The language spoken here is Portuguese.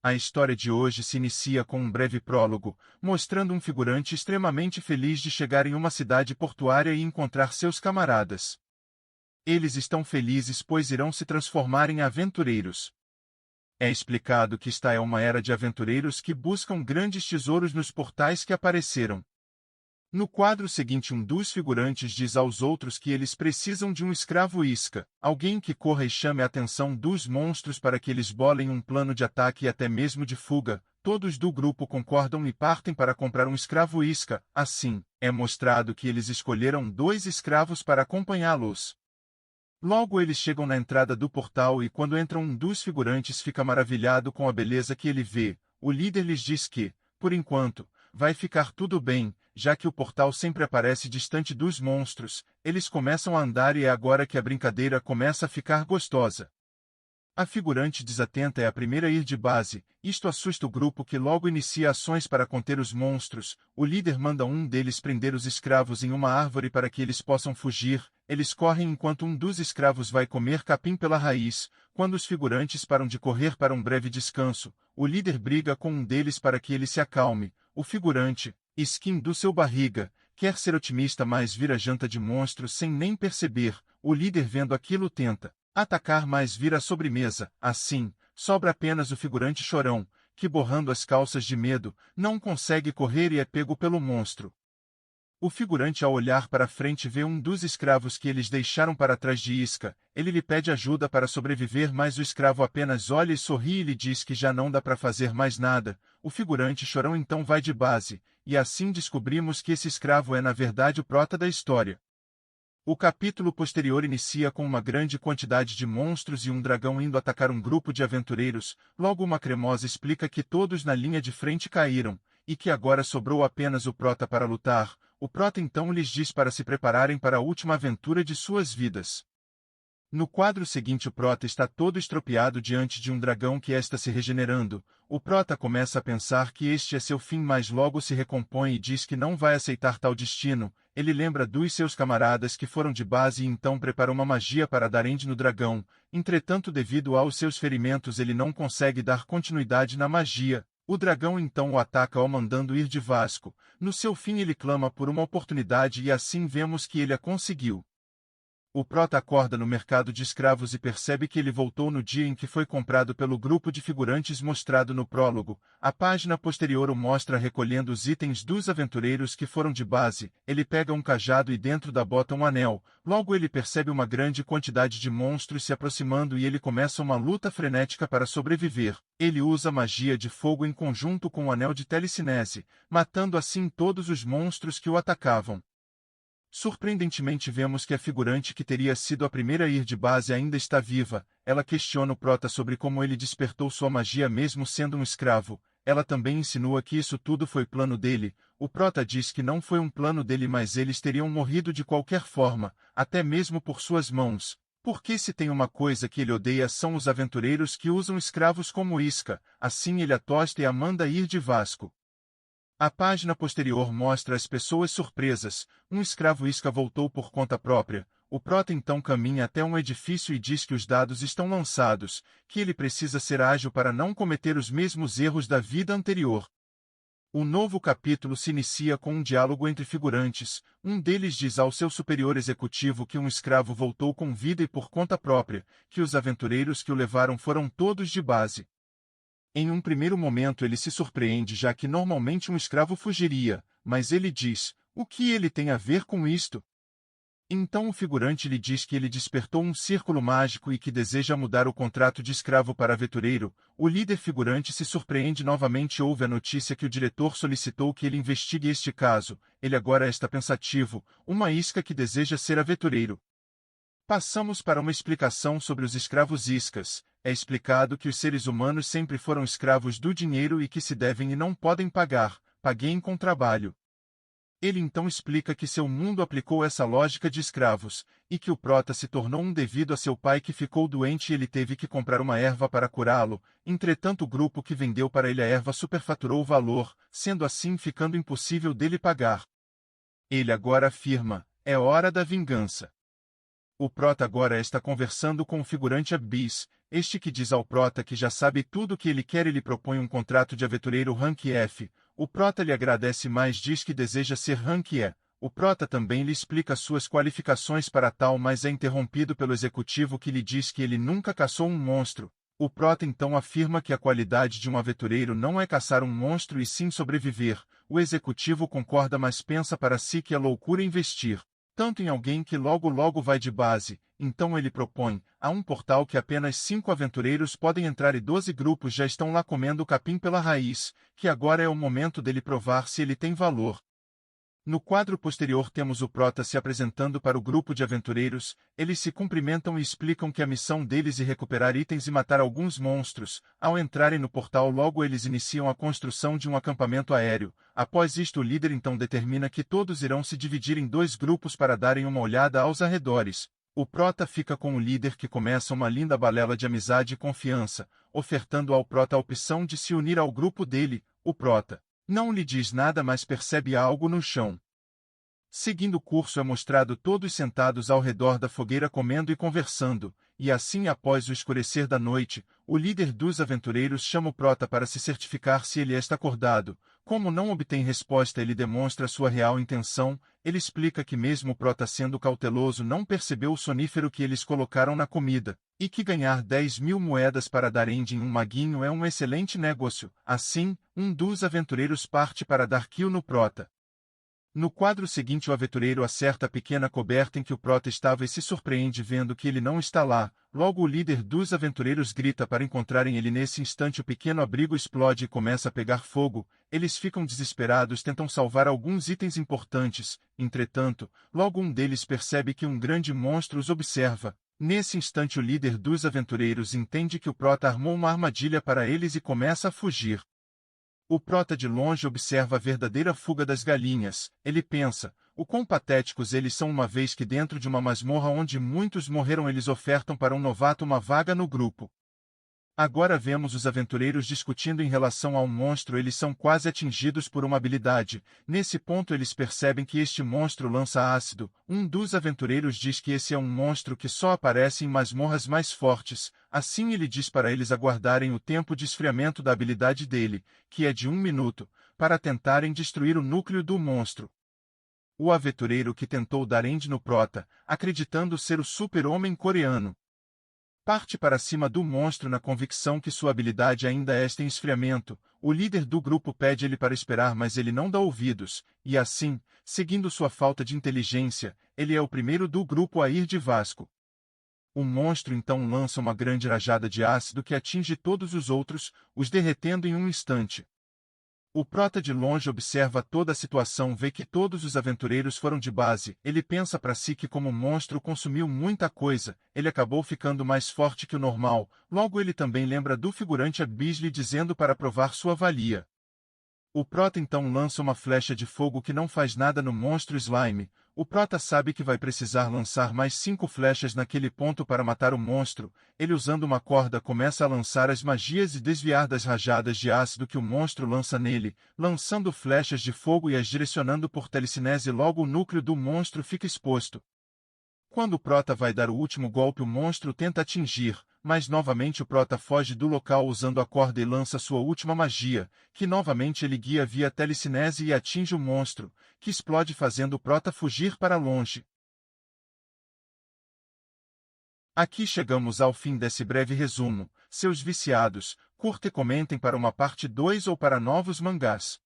A história de hoje se inicia com um breve prólogo, mostrando um figurante extremamente feliz de chegar em uma cidade portuária e encontrar seus camaradas. Eles estão felizes pois irão se transformar em aventureiros. É explicado que esta é uma era de aventureiros que buscam grandes tesouros nos portais que apareceram. No quadro seguinte, um dos figurantes diz aos outros que eles precisam de um escravo isca, alguém que corra e chame a atenção dos monstros para que eles bolem um plano de ataque e até mesmo de fuga. Todos do grupo concordam e partem para comprar um escravo isca. Assim, é mostrado que eles escolheram 2 escravos para acompanhá-los. Logo eles chegam na entrada do portal e quando entram um dos figurantes fica maravilhado com a beleza que ele vê. O líder lhes diz que, por enquanto, vai ficar tudo bem, já que o portal sempre aparece distante dos monstros. Eles começam a andar e é agora que a brincadeira começa a ficar gostosa. A figurante desatenta é a primeira a ir de base, isto assusta o grupo que logo inicia ações para conter os monstros. O líder manda um deles prender os escravos em uma árvore para que eles possam fugir. Eles correm enquanto um dos escravos vai comer capim pela raiz. Quando os figurantes param de correr para um breve descanso, o líder briga com um deles para que ele se acalme. O figurante, Skin do seu barriga, quer ser otimista mas vira janta de monstros sem nem perceber. O líder vendo aquilo tenta atacar mas vira a sobremesa. Assim, sobra apenas o figurante chorão, que borrando as calças de medo, não consegue correr e é pego pelo monstro. O figurante ao olhar para frente vê um dos escravos que eles deixaram para trás de isca. Ele lhe pede ajuda para sobreviver mas o escravo apenas olha e sorri e lhe diz que já não dá para fazer mais nada. O figurante chorão então vai de base, e assim descobrimos que esse escravo é na verdade o prota da história. O capítulo posterior inicia com uma grande quantidade de monstros e um dragão indo atacar um grupo de aventureiros. Logo uma cremosa explica que todos na linha de frente caíram, e que agora sobrou apenas o prota para lutar. O prota então lhes diz para se prepararem para a última aventura de suas vidas. No quadro seguinte o prota está todo estropiado diante de um dragão que está se regenerando. O prota começa a pensar que este é seu fim mas logo se recompõe e diz que não vai aceitar tal destino. Ele lembra dos seus camaradas que foram de base e então prepara uma magia para dar end no dragão. Entretanto, devido aos seus ferimentos ele não consegue dar continuidade na magia. O dragão então o ataca o mandando ir de Vasco. No seu fim ele clama por uma oportunidade e assim vemos que ele a conseguiu. O prota acorda no mercado de escravos e percebe que ele voltou no dia em que foi comprado pelo grupo de figurantes mostrado no prólogo. A página posterior o mostra recolhendo os itens dos aventureiros que foram de base. Ele pega um cajado e dentro da bota um anel. Logo ele percebe uma grande quantidade de monstros se aproximando e ele começa uma luta frenética para sobreviver. Ele usa magia de fogo em conjunto com o anel de telecinese, matando assim todos os monstros que o atacavam. Surpreendentemente vemos que a figurante que teria sido a primeira a ir de base ainda está viva. Ela questiona o prota sobre como ele despertou sua magia mesmo sendo um escravo. Ela também insinua que isso tudo foi plano dele. O prota diz que não foi um plano dele mas eles teriam morrido de qualquer forma, até mesmo por suas mãos. Porque se tem uma coisa que ele odeia são os aventureiros que usam escravos como isca. Assim ele a tosta e a manda ir de Vasco. A página posterior mostra as pessoas surpresas. Um escravo isca voltou por conta própria. O prota então caminha até um edifício e diz que os dados estão lançados, que ele precisa ser ágil para não cometer os mesmos erros da vida anterior. O novo capítulo se inicia com um diálogo entre figurantes. Um deles diz ao seu superior executivo que um escravo voltou com vida e por conta própria, que os aventureiros que o levaram foram todos de base. Em um primeiro momento ele se surpreende já que normalmente um escravo fugiria, mas ele diz, o que ele tem a ver com isto? Então o figurante lhe diz que ele despertou um círculo mágico e que deseja mudar o contrato de escravo para aventureiro. O líder figurante se surpreende novamente e ouve a notícia que o diretor solicitou que ele investigue este caso. Ele agora está pensativo, uma isca que deseja ser aventureiro. Passamos para uma explicação sobre os escravos iscas. É explicado que os seres humanos sempre foram escravos do dinheiro e que se devem e não podem pagar, paguem com trabalho. Ele então explica que seu mundo aplicou essa lógica de escravos, e que o prota se tornou um devido a seu pai que ficou doente e ele teve que comprar uma erva para curá-lo. Entretanto o grupo que vendeu para ele a erva superfaturou o valor, sendo assim ficando impossível dele pagar. Ele agora afirma, é hora da vingança. O prota agora está conversando com o figurante Abyss. este que diz ao Prota que já sabe tudo o que ele quer e lhe propõe um contrato de aventureiro Rank F. O Prota lhe agradece, mas diz que deseja ser Rank E. O Prota também lhe explica suas qualificações para tal, mas é interrompido pelo executivo que lhe diz que ele nunca caçou um monstro. O Prota então afirma que a qualidade de um aventureiro não é caçar um monstro e sim sobreviver. O executivo concorda, mas pensa para si que é loucura investir tanto em alguém que logo vai de base. Então ele propõe: há um portal que apenas 5 aventureiros podem entrar e 12 grupos já estão lá comendo o capim pela raiz, que agora é o momento dele provar se ele tem valor. No quadro posterior temos o Prota se apresentando para o grupo de aventureiros. Eles se cumprimentam e explicam que a missão deles é recuperar itens e matar alguns monstros. Ao entrarem no portal, logo eles iniciam a construção de um acampamento aéreo. Após isto, o líder então determina que todos irão se dividir em 2 grupos para darem uma olhada aos arredores. O Prota fica com o líder, que começa uma linda balela de amizade e confiança, ofertando ao Prota a opção de se unir ao grupo dele. O Prota não lhe diz nada, mas percebe algo no chão. Seguindo o curso, é mostrado todos sentados ao redor da fogueira comendo e conversando, e assim, após o escurecer da noite, o líder dos aventureiros chama o Prota para se certificar se ele está acordado. Como não obtém resposta, ele demonstra sua real intenção. Ele explica que mesmo o Prota sendo cauteloso não percebeu o sonífero que eles colocaram na comida, e que ganhar 10.000 moedas para dar em um maguinho é um excelente negócio. Assim, um dos aventureiros parte para dar kill no Prota. No quadro seguinte, o aventureiro acerta a pequena coberta em que o Prota estava e se surpreende vendo que ele não está lá. Logo o líder dos aventureiros grita para encontrarem ele. Nesse instante, o pequeno abrigo explode e começa a pegar fogo. Eles ficam desesperados, tentam salvar alguns itens importantes. Entretanto, logo um deles percebe que um grande monstro os observa. Nesse instante, o líder dos aventureiros entende que o Prota armou uma armadilha para eles e começa a fugir. O Prota de longe observa a verdadeira fuga das galinhas. Ele pensa: o quão patéticos eles são, uma vez que dentro de uma masmorra onde muitos morreram eles ofertam para um novato uma vaga no grupo. Agora vemos os aventureiros discutindo em relação a um monstro. Eles são quase atingidos por uma habilidade. Nesse ponto eles percebem que este monstro lança ácido. Um dos aventureiros diz que esse é um monstro que só aparece em masmorras mais fortes. Assim ele diz para eles aguardarem o tempo de esfriamento da habilidade dele, que é de 1 minuto, para tentarem destruir o núcleo do monstro. O aventureiro que tentou dar end no Prota, acreditando ser o super-homem coreano, parte para cima do monstro na convicção que sua habilidade ainda está em esfriamento. O líder do grupo pede ele para esperar, mas ele não dá ouvidos, e assim, seguindo sua falta de inteligência, ele é o primeiro do grupo a ir de Vasco. O monstro então lança uma grande rajada de ácido que atinge todos os outros, os derretendo em um instante. O Prota de longe observa toda a situação, vê que todos os aventureiros foram de base. Ele pensa para si que, como o monstro consumiu muita coisa, ele acabou ficando mais forte que o normal. Logo ele também lembra do figurante Beasley dizendo para provar sua valia. O Prota então lança uma flecha de fogo que não faz nada no monstro slime. O Prota sabe que vai precisar lançar mais 5 flechas naquele ponto para matar o monstro. Ele, usando uma corda, começa a lançar as magias e desviar das rajadas de ácido que o monstro lança nele, lançando flechas de fogo e as direcionando por telecinese. Logo o núcleo do monstro fica exposto. Quando o Prota vai dar o último golpe, o monstro tenta atingir, mas novamente o Prota foge do local usando a corda e lança sua última magia, que novamente ele guia via telecinese e atinge o monstro, que explode fazendo o Prota fugir para longe. Aqui chegamos ao fim desse breve resumo. Seus viciados, curta e comentem para uma parte 2 ou para novos mangás.